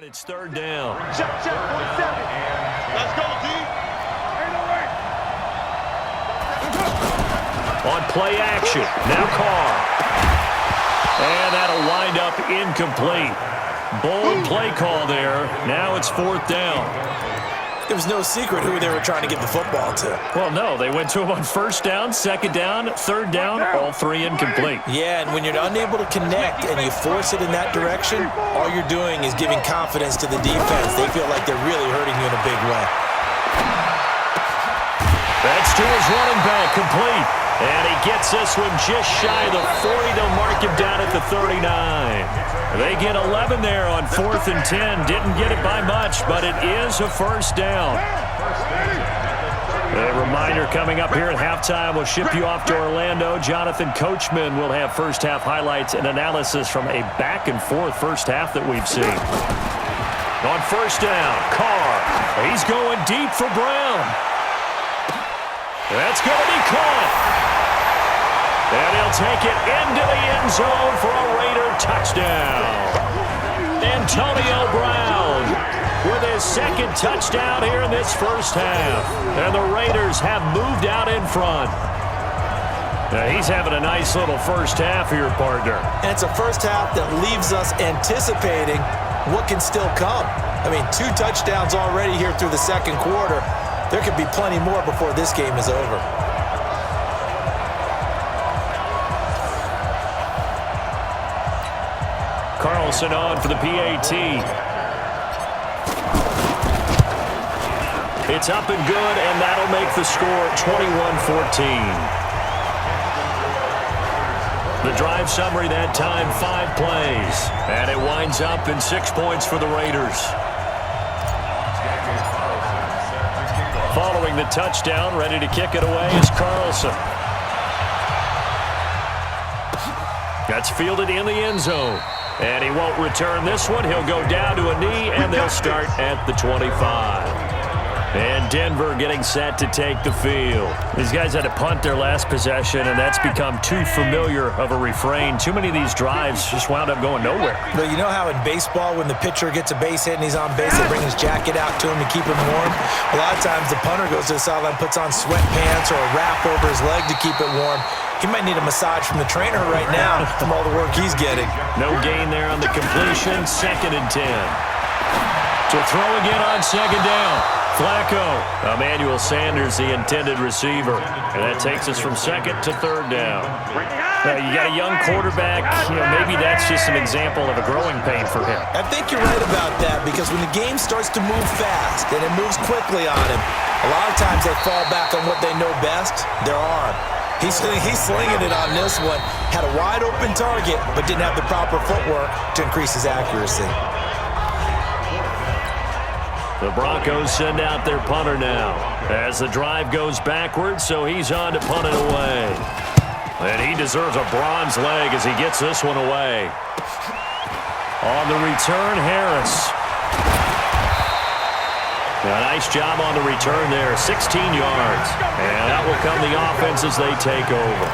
It's third down. Check, 47. Let's go, D. On play action. Now Carr. And that'll wind up incomplete. Bold play call there. Now it's fourth down. There was no secret who they were trying to get the football to. Well, no. They went to him on first down, second down, third down, all three incomplete. Yeah, and when you're unable to connect and you force it in that direction, all you're doing is giving confidence to the defense. They feel like they're really hurting you in a big way. That's to his running back, complete. And he gets this one just shy of the 40. They'll mark him down at the 39. They get 11 there on 4th and 10. Didn't get it by much, but it is a first down. A reminder coming up here at halftime. We'll ship you off to Orlando. Jonathan Coachman will have first half highlights and analysis from a back-and-forth first half that we've seen. On first down, Carr. He's going deep for Brown. That's going to be caught. And he'll take it into the end zone for a Raider touchdown. Antonio Brown with his second touchdown here in this first half. And the Raiders have moved out in front. Now, he's having a nice little first half here, partner. And it's a first half that leaves us anticipating what can still come. I mean, 2 touchdowns already here through the second quarter. There could be plenty more before this game is over. Carlson on for the PAT. It's up and good, and that'll make the score 21-14. The drive summary that time, 5 plays. And it winds up in 6 points for the Raiders. Following the touchdown, ready to kick it away is Carlson. That's fielded in the end zone. And he won't return this one. He'll go down to a knee, and they'll start at the 25. And Denver getting set to take the field. These guys had to punt their last possession, and that's become too familiar of a refrain. Too many of these drives just wound up going nowhere. But you know how in baseball, when the pitcher gets a base hit and he's on base, they bring his jacket out to him to keep him warm? A lot of times the punter goes to the sideline, puts on sweatpants or a wrap over his leg to keep it warm. He might need a massage from the trainer right now from all the work he's getting. No gain there on the completion. 2nd and 10. To throw again on second down. Flacco. Emmanuel Sanders, the intended receiver. And that takes us from 2nd to 3rd down. Now, you got a young quarterback. Maybe that's just an example of a growing pain for him. I think you're right about that, because when the game starts to move fast and it moves quickly on him, a lot of times they fall back on what they know best, their arm. He's slinging it on this one. Had a wide open target, but didn't have the proper footwork to increase his accuracy. The Broncos send out their punter now as the drive goes backwards, so he's on to punt it away. And he deserves a bronze leg as he gets this one away. On the return, Harris. A nice job on the return there, 16 yards. And out will come the offense as they take over.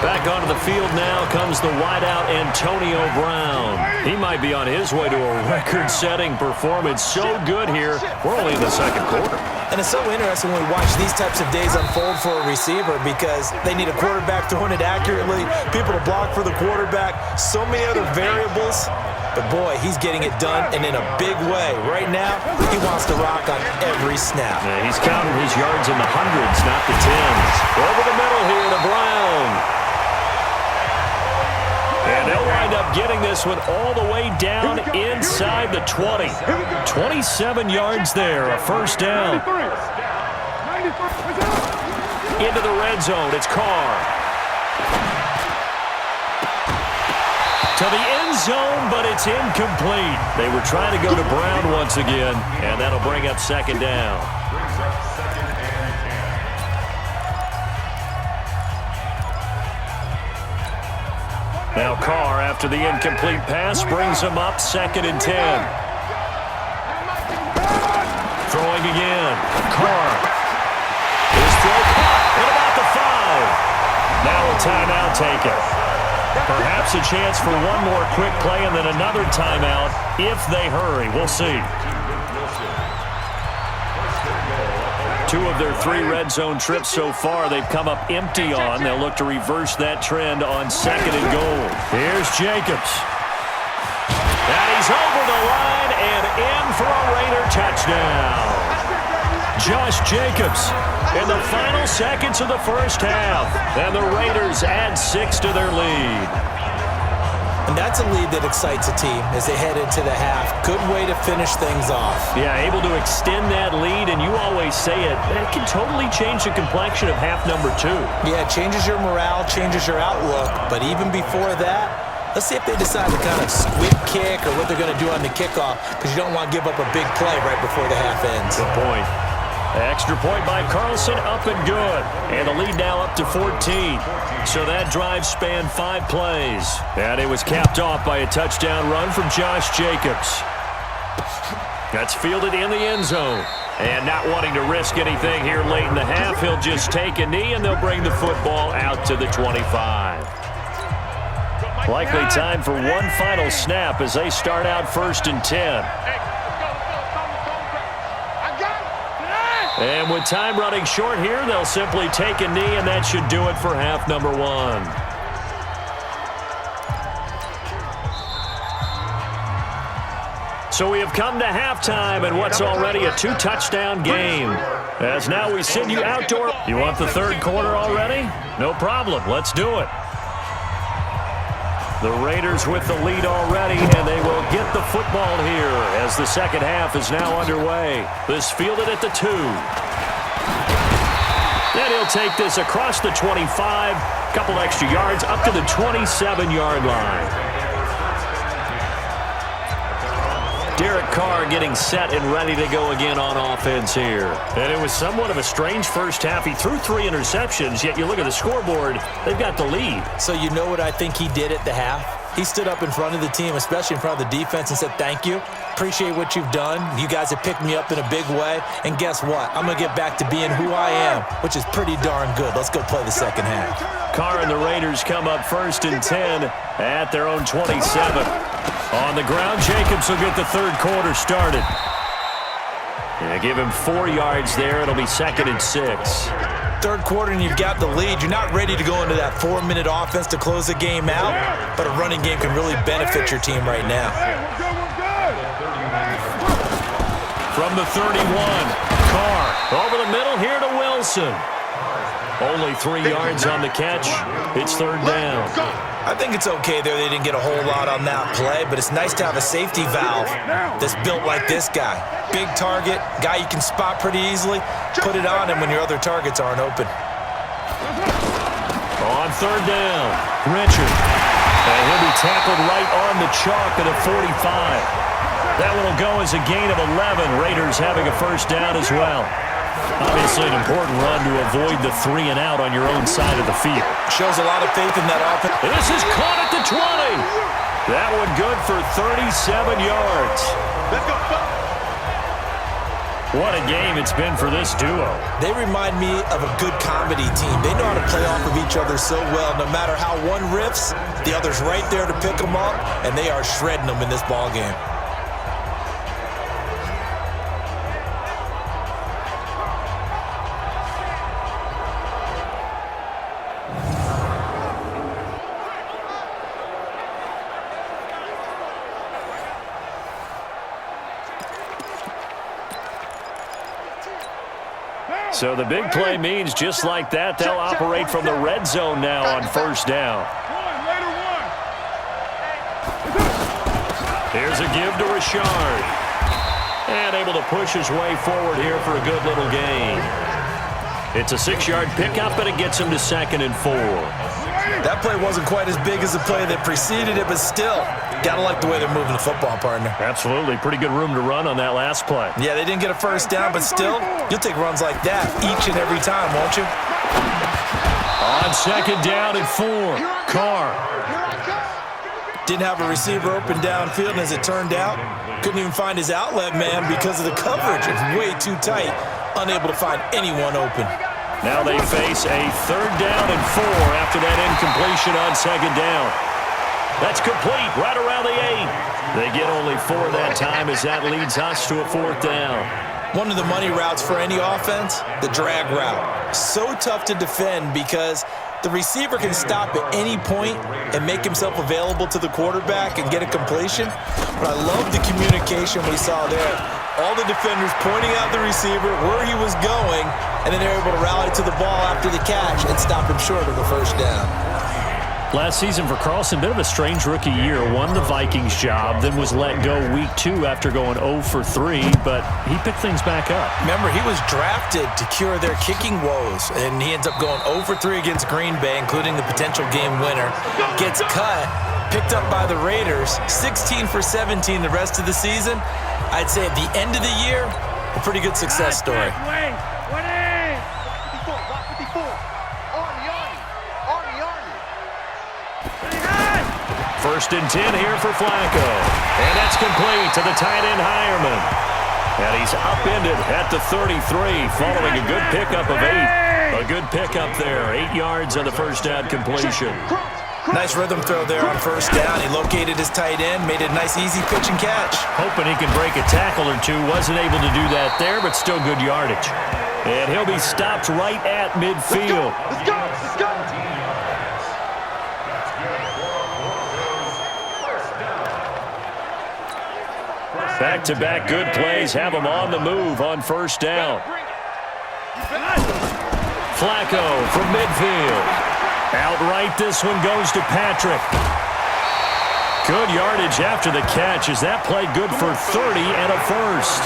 Back onto the field now comes the wideout Antonio Brown. He might be on his way to a record-setting performance. So good here. We're only in the second quarter. And it's so interesting when we watch these types of days unfold for a receiver, because they need a quarterback throwing it accurately, people to block for the quarterback, so many other variables. But, boy, he's getting it done, and in a big way. Right now, he wants to rock on every snap. Yeah, he's counting his yards in the hundreds, not the tens. Over the middle here to Brown. And they'll wind up getting this one all the way down inside the 20. 27 yards there, a first down. Into the red zone, it's Carr. To the end zone, but it's incomplete. They were trying to go to Brown once again, and that'll bring up 2nd down. Now Carr, after the incomplete pass, brings him up 2nd and 10. Throwing again. Carr. His throw caught at about the 5. Now a timeout taken. Perhaps a chance for one more quick play and then another timeout if they hurry. We'll see. 2 of their 3 red zone trips so far they've come up empty on. They'll look to reverse that trend on 2nd and goal. Here's Jacobs. And he's over the line and in for a Raider touchdown. Josh Jacobs in the final seconds of the first half. And the Raiders add 6 to their lead. And that's a lead that excites a team as they head into the half. Good way to finish things off. Yeah, able to extend that lead, and you always say it, that can totally change the complexion of half number 2. Yeah, it changes your morale, changes your outlook. But even before that, let's see if they decide to kind of squib kick or what they're going to do on the kickoff, because you don't want to give up a big play right before the half ends. Good point. Extra point by Carlson, up and good. And the lead now up to 14. So that drive spanned 5 plays. And it was capped off by a touchdown run from Josh Jacobs. That's fielded in the end zone. And not wanting to risk anything here late in the half, he'll just take a knee and they'll bring the football out to the 25. Likely time for one final snap as they start out 1st and 10. And with time running short here, they'll simply take a knee, and that should do it for half number 1. So we have come to halftime and what's already a 2-touchdown game. As now we send you outdoor. You want the 3rd quarter already? No problem. Let's do it. The Raiders with the lead already, and they will get the football here as the second half is now underway. This fielded at the 2. Then he'll take this across the 25, couple extra yards up to the 27-yard line. Derek Carr getting set and ready to go again on offense here. And it was somewhat of a strange first half. He threw 3 interceptions, yet you look at the scoreboard, they've got the lead. So you know what I think he did at the half? He stood up in front of the team, especially in front of the defense, and said, thank you. Appreciate what you've done. You guys have picked me up in a big way. And guess what? I'm going to get back to being who I am, which is pretty darn good. Let's go play the second half. Carr and the Raiders come up 1st and 10 at their own 27. On the ground, Jacobs will get the 3rd quarter started. Yeah, give him 4 yards there. It'll be 2nd and 6. 3rd quarter and you've got the lead. You're not ready to go into that 4-minute offense to close the game out, but a running game can really benefit your team right now. From the 31, Carr over the middle here to Wilson. Only 3 yards on the catch. It's 3rd down. I think it's okay there. They didn't get a whole lot on that play, but it's nice to have a safety valve that's built like this guy. Big target, guy you can spot pretty easily. Put it on him when your other targets aren't open. On 3rd down, Richard. And he'll be tackled right on the chalk at the 45. That one will go as a gain of 11. Raiders having a 1st down as well. Obviously an important run to avoid the 3 and out on your own side of the field. Shows a lot of faith in that offense. This is caught at the 20. That one good for 37 yards. Let's go. What a game it's been for this duo. They remind me of a good comedy team. They know how to play off of each other so well. No matter how one riffs, the other's right there to pick them up, and they are shredding them in this ball game. So the big play means just like that, they'll operate from the red zone now on 1st down. Here's a give to Richard. And able to push his way forward here for a good little gain. It's a 6-yard pickup, and it gets him to 2nd and 4. That play wasn't quite as big as the play that preceded it, but still, gotta like the way they're moving the football, partner. Absolutely. Pretty good room to run on that last play. Yeah, they didn't get a 1st down, but still, you'll take runs like that each and every time, won't you? On 2nd down and 4, Carr. Didn't have a receiver open downfield, and as it turned out, couldn't even find his outlet man because of the coverage. It's way too tight, unable to find anyone open. Now they face a 3rd down and 4 after that incompletion on 2nd down. That's complete right around the 8. They get only 4 that time as that leads us to a 4th down. One of the money routes for any offense, the drag route. So tough to defend because the receiver can stop at any point and make himself available to the quarterback and get a completion. But I love the communication we saw there. All the defenders pointing out the receiver, where he was going, and then they're able to rally to the ball after the catch and stop him short of the 1st down. Last season for Carlson, bit of a strange rookie year. Won the Vikings job, then was let go week 2 after going 0 for 3, but he picked things back up. Remember, he was drafted to cure their kicking woes, and he ends up going 0 for 3 against Green Bay, including the potential game winner. Gets cut, picked up by the Raiders, 16 for 17 the rest of the season. I'd say at the end of the year, a pretty good success story. First and 10 here for Flacco. And that's complete to the tight end Hireman. And he's upended at the 33 following a good pickup of 8. A good pickup there. 8 yards on the first down completion. Nice rhythm throw there on 1st down. He located his tight end, made it a nice easy pitch and catch. Hoping he can break a tackle or two. Wasn't able to do that there, but still good yardage. And he'll be stopped right at midfield. Let's go! Let's go! Back-to-back good plays have him on the move on 1st down. Flacco from midfield. Outright, this one goes to Patrick. Good yardage after the catch. Is that play good for 30 and a 1st?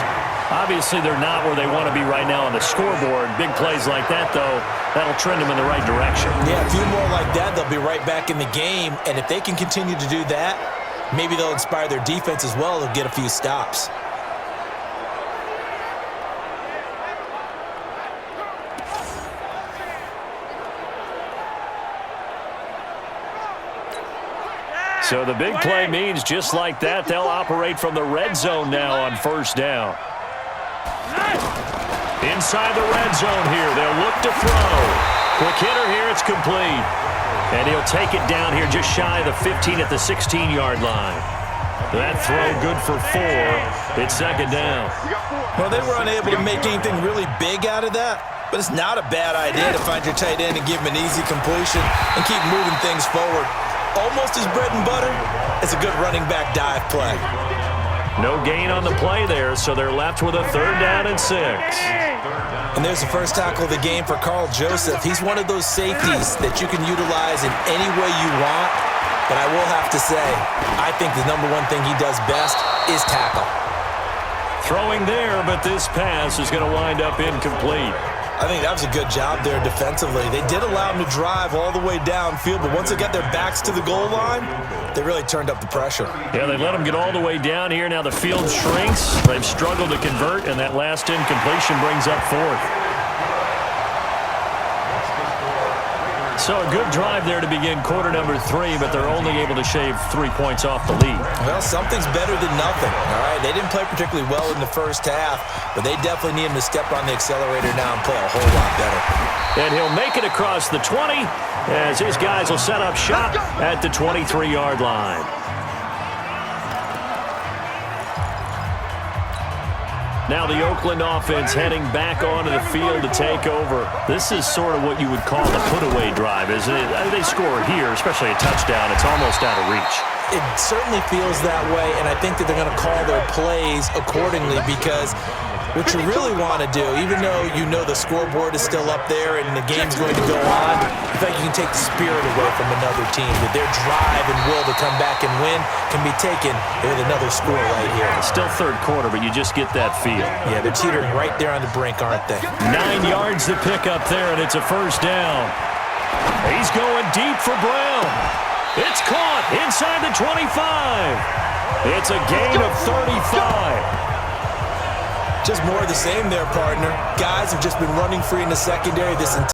Obviously, they're not where they want to be right now on the scoreboard. Big plays like that, though, that'll trend them in the right direction. Yeah, a few more like that, they'll be right back in the game. And if they can continue to do that, maybe they'll inspire their defense as well to get a few stops. So the big play means just like that, they'll operate from the red zone now on 1st down. Inside the red zone here, they'll look to throw. Quick hitter here, it's complete. And he'll take it down here just shy of the 15 at the 16-yard line. That throw good for 4. It's 2nd down. Well, they were unable to make anything really big out of that, but it's not a bad idea to find your tight end and give him an easy completion and keep moving things forward. Almost as bread and butter as a good running back dive play. No gain on the play there, so they're left with a 3rd down and 6. And there's the first tackle of the game for Carl Joseph. He's one of those safeties that you can utilize in any way you want. But I will have to say, I think the number one thing he does best is tackle. Throwing there, but this pass is going to wind up incomplete. I think that was a good job there defensively. They did allow him to drive all the way downfield, but once they got their backs to the goal line, they really turned up the pressure. Yeah, they let him get all the way down here. Now the field shrinks. They've struggled to convert, and that last incompletion brings up 4th. So a good drive there to begin quarter number 3, but they're only able to shave 3 points off the lead. Well, something's better than nothing, all right? They didn't play particularly well in the first half, but they definitely need him to step on the accelerator now and play a whole lot better. And he'll make it across the 20 as his guys will set up shop at the 23-yard line. Now the Oakland offense heading back onto the field to take over. This is sort of what you would call a put-away drive, isn't it? They score here, especially a touchdown. It's almost out of reach. It certainly feels that way, and I think that they're going to call their plays accordingly because what you really want to do, even though you know the scoreboard is still up there and the game's going to go on, I think you can take the spirit away from another team. That their drive and will to come back and win can be taken with another score right here. It's still 3rd quarter, but you just get that feel. Yeah, they're teetering right there on the brink, aren't they? 9 yards to pick up there, and it's a 1st down. He's going deep for Brown. It's caught inside the 25. It's a gain of 35. Just more of the same there, partner. Guys have just been running free in the secondary this entire